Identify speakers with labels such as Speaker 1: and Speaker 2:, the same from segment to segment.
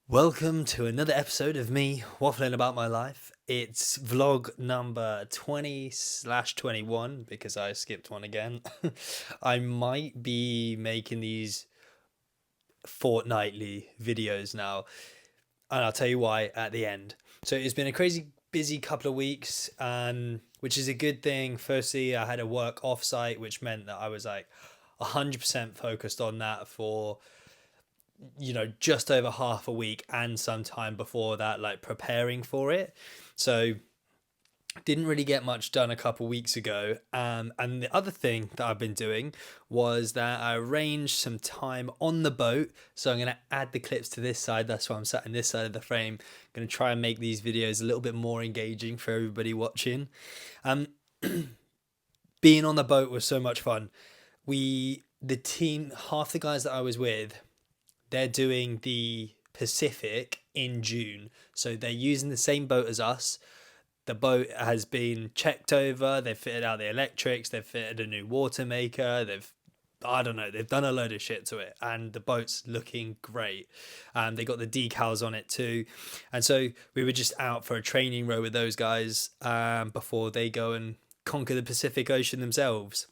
Speaker 1: Welcome to another episode of me waffling about my life. It's vlog number 20/21 because I skipped one again. I might be making these fortnightly videos now, and I'll tell you why at the end. So it's been a crazy busy couple of weeks, which is a good thing. Firstly, I had a work offsite, which meant that I was like 100% focused on that for just over half a week and some time before that, like preparing for it. So didn't really get much done a couple weeks ago. And the other thing that I've been doing was that I arranged some time on the boat. So I'm going to add the clips to this side. That's why I'm sat in this side of the frame. I'm going to try and make these videos a little bit more engaging for everybody watching. Um, Being on the boat was so much fun. The team, half the guys that I was with, they're doing the Pacific in June. So they're using the same boat as us. The boat has been checked over. They've fitted out the electrics. They've fitted a new water maker. I don't know, they've done a load of shit to it, and the boat's looking great. They got the decals on it too. And so we were just out for a training row with those guys before they go and conquer the Pacific Ocean themselves.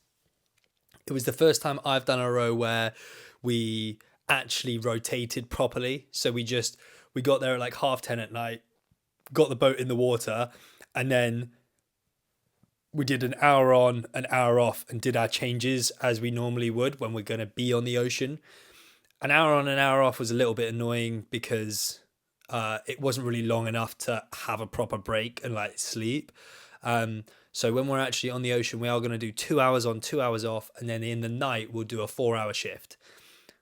Speaker 1: It was the first time I've done a row where we actually rotated properly. So we got there at like 10:30 at night, got the boat in the water, and then we did an hour on, an hour off, and did our changes as we normally would when we're going to be on the ocean. An hour on, an hour off was a little bit annoying because it wasn't really long enough to have a proper break and like sleep. So when we're actually on the ocean, we are going to do 2 hours on, 2 hours off, and then in the night we'll do a 4 hour shift.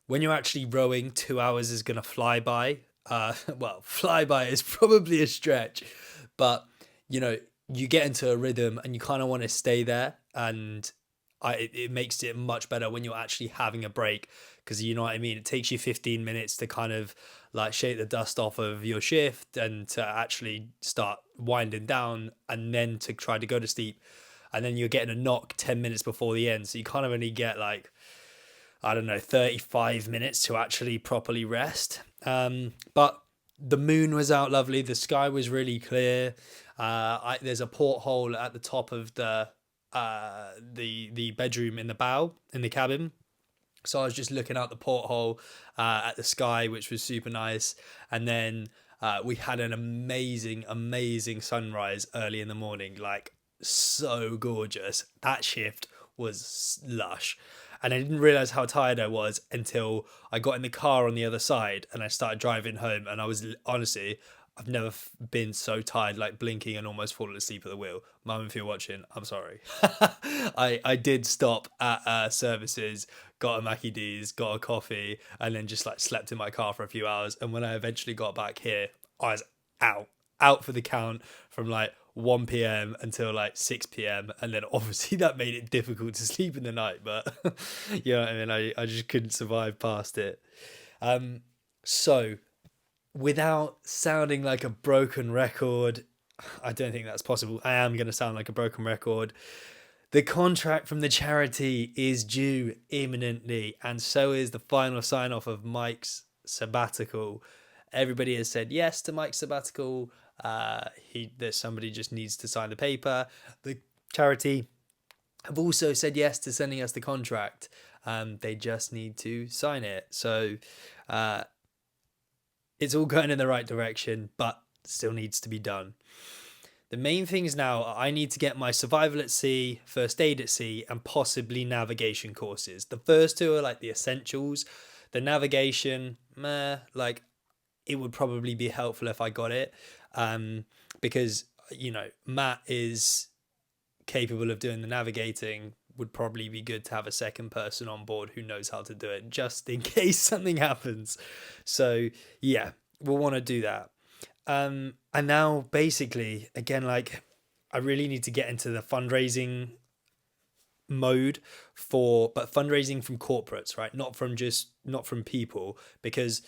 Speaker 1: When you're actually rowing, 2 hours is going to fly by. Well, fly by is probably a stretch, but you get into a rhythm and you kind of want to stay there. And it makes it much better when you're actually having a break, because you know what I mean? It takes you 15 minutes to kind of like shake the dust off of your shift and to actually start winding down and then to try to go to sleep. And then you're getting a knock 10 minutes before the end. So you kind of only get like, I don't know, 35 minutes to actually properly rest. But the moon was out lovely. The sky was really clear. There's a porthole at the top of the bedroom in the bow in the cabin. So I was just looking out the porthole at the sky, which was super nice. And then we had an amazing, amazing sunrise early in the morning. Like, so gorgeous. That shift was lush. And I didn't realize how tired I was until I got in the car on the other side and I started driving home. And I was honestly, I've never been so tired, like blinking and almost falling asleep at the wheel. Mum, if you're watching, I'm sorry. I did stop at services, got a Mackie D's, got a coffee, and then just like slept in my car for a few hours. And when I eventually got back here, I was out for the count from like 1 p.m. until like 6 p.m. And then obviously that made it difficult to sleep in the night, but you know what I mean? I just couldn't survive past it. So without sounding like a broken record, I don't think that's possible. I am going to sound like a broken record. The contract from the charity is due imminently, and so is the final sign off of Mike's sabbatical. Everybody has said yes to Mike's sabbatical. There's somebody just needs to sign the paper. The charity have also said yes to sending us the contract. They just need to sign it. So it's all going in the right direction, but still needs to be done. The main things now are I need to get my survival at sea, first aid at sea, and possibly navigation courses. The first two are like the essentials. The navigation, like it would probably be helpful if I got it, because Matt is capable of doing the navigating. Would probably be good to have a second person on board who knows how to do it, just in case something happens. So yeah, we'll want to do that. And now basically, again, like I really need to get into the fundraising mode but fundraising from corporates, right? Not from people, because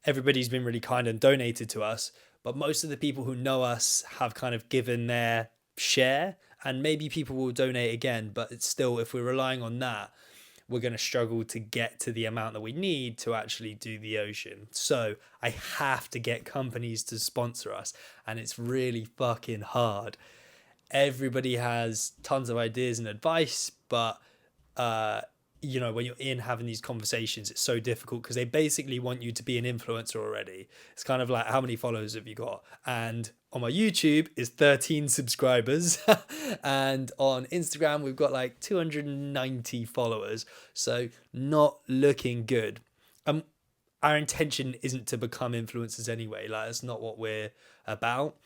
Speaker 1: everybody's been really kind and donated to us, but most of the people who know us have kind of given their share, and maybe people will donate again, but it's still, if we're relying on that, we're going to struggle to get to the amount that we need to actually do the ocean. So I have to get companies to sponsor us, and it's really fucking hard. Everybody has tons of ideas and advice, but when you're in having these conversations, it's so difficult because they basically want you to be an influencer already. It's kind of like, how many followers have you got? And on my YouTube is 13 subscribers and on Instagram we've got like 290 followers, so not looking good. Our intention isn't to become influencers anyway, like that's not what we're about.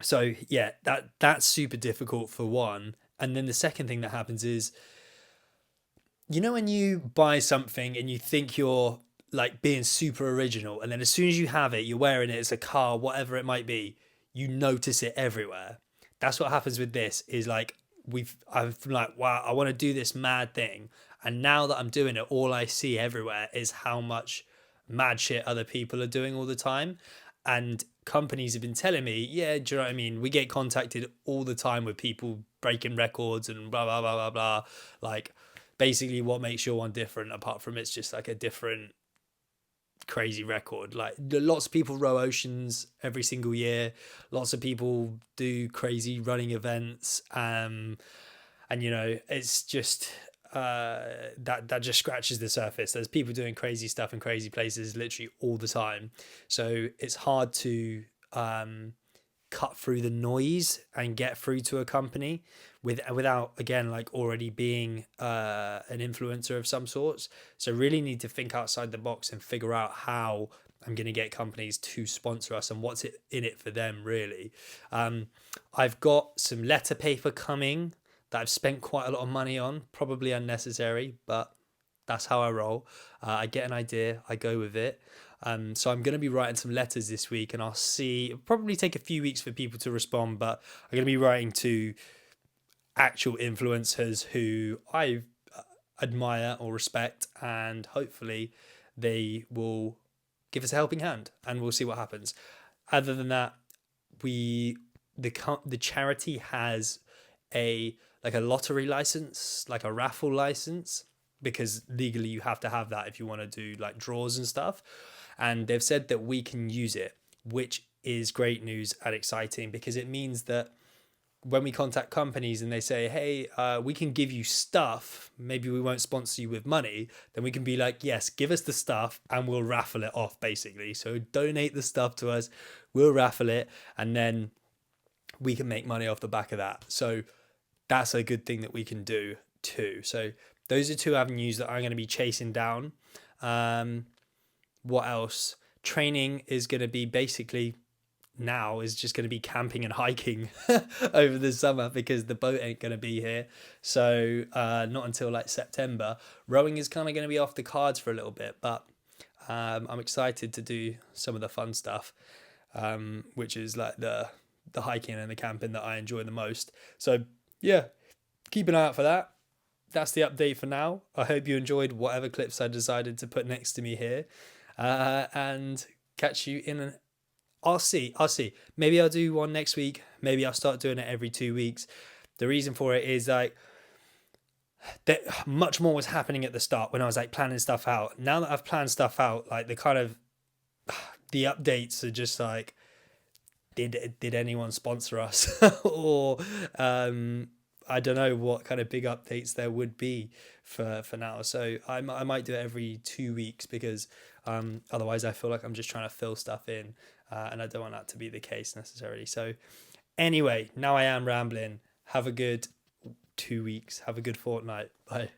Speaker 1: So yeah, that's super difficult for one. And then the second thing that happens is, when you buy something and you think you're like being super original, and then as soon as you have it, you're wearing it, it's a car, whatever it might be, you notice it everywhere. That's what happens with this, is like I've like, wow, I want to do this mad thing. And now that I'm doing it, all I see everywhere is how much mad shit other people are doing all the time. And companies have been telling me, yeah, do you know what I mean? We get contacted all the time with people breaking records and blah, blah, blah, blah, blah. Like, basically what makes your one different, apart from it's just like a different crazy record. Like, lots of people row oceans every single year. Lots of people do crazy running events. And it's just that just scratches the surface. There's people doing crazy stuff in crazy places literally all the time. So it's hard to cut through the noise and get through to a company without, again, like already being an influencer of some sorts. So really need to think outside the box and figure out how I'm going to get companies to sponsor us and what's in it for them, really. I've got some letter paper coming that I've spent quite a lot of money on, probably unnecessary, but that's how I roll. I get an idea, I go with it. So I'm going to be writing some letters this week, and I'll see. It'll probably take a few weeks for people to respond, but I'm going to be writing to actual influencers who I admire or respect, and hopefully they will give us a helping hand, and we'll see what happens. Other than that, the charity has a lottery license, like a raffle license, because legally you have to have that if you want to do like draws and stuff. And they've said that we can use it, which is great news and exciting, because it means that when we contact companies and they say, hey, we can give you stuff, maybe we won't sponsor you with money, then we can be like, yes, give us the stuff and we'll raffle it off, basically. So donate the stuff to us, we'll raffle it, and then we can make money off the back of that. So that's a good thing that we can do too. So those are two avenues that I'm going to be chasing down. What else? Training is going to be basically now is just going to be camping and hiking over the summer, because the boat ain't going to be here. So not until like September. Rowing is kind of going to be off the cards for a little bit, but I'm excited to do some of the fun stuff, which is like the hiking and the camping that I enjoy the most. So yeah, keep an eye out for that. That's the update for now. I hope you enjoyed whatever clips I decided to put next to me here, and catch you in I'll see. Maybe I'll do one next week. Maybe I'll start doing it every 2 weeks. The reason for it is like that much more was happening at the start when I was like planning stuff out. Now that I've planned stuff out, like the updates are just like, did anyone sponsor us? Or I don't know what kind of big updates there would be for now. So I might do it every 2 weeks, because otherwise I feel like I'm just trying to fill stuff in, and I don't want that to be the case necessarily. So anyway, now I am rambling. Have a good 2 weeks. Have a good fortnight. Bye.